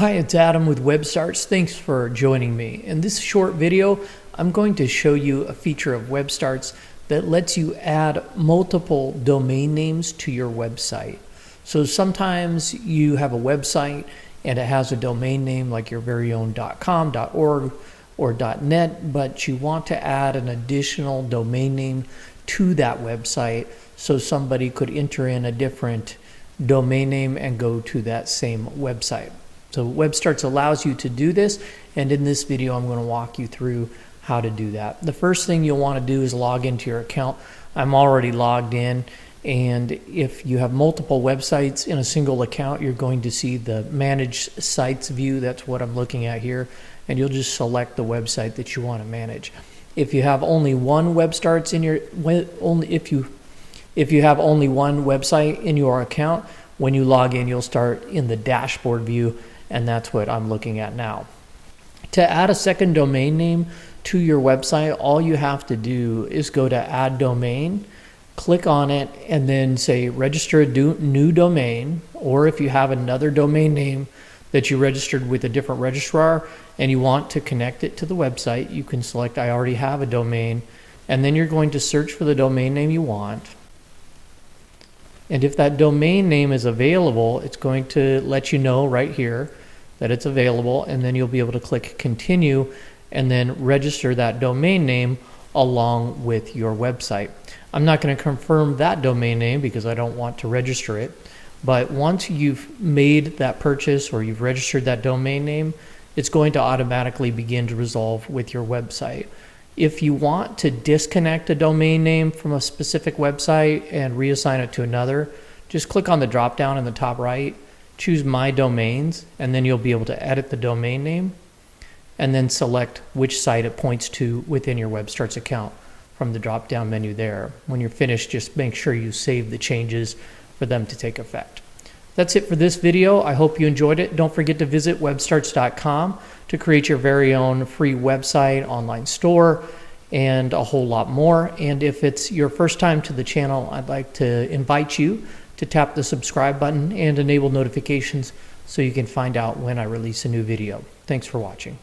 Hi, it's Adam with WebStarts. Thanks for joining me. In this short video, I'm going to show you a feature of WebStarts that lets you add multiple domain names to your website. So sometimes you have a website and it has a domain name like your very own .com, .org, or .net, but you want to add an additional domain name to that website so somebody could enter in a different domain name and go to that same website. So WebStarts allows you to do this, and in this video I'm going to walk you through how to do that. The first thing you'll want to do is log into your account. I'm already logged in, and if you have multiple websites in a single account, you're going to see the Manage Sites view. That's what I'm looking at here, and you'll just select the website that you want to manage. If you have only one WebStarts in your if you have only one website in your account, when you log in, you'll start in the dashboard view, and that's what I'm looking at now. To add a second domain name to your website, all you have to do is go to Add Domain, click on it, and then say Register a new domain, or if you have another domain name that you registered with a different registrar and you want to connect it to the website, you can select I already have a domain, and then you're going to search for the domain name you want. And if that domain name is available, it's going to let you know right here that it's available, and then you'll be able to click Continue and then register that domain name along with your website. I'm not going to confirm that domain name because I don't want to register it, but once you've made that purchase or you've registered that domain name, it's going to automatically begin to resolve with your website. If you want to disconnect a domain name from a specific website and reassign it to another, just click on the drop down in the top right, choose My Domains, and then you'll be able to edit the domain name and then select which site it points to within your WebStarts account from the drop down menu there. When you're finished, just make sure you save the changes for them to take effect. That's it for this video. I hope you enjoyed it. Don't forget to visit webstarts.com to create your very own free website, online store, and a whole lot more. And if it's your first time to the channel, I'd like to invite you to tap the subscribe button and enable notifications so you can find out when I release a new video. Thanks for watching.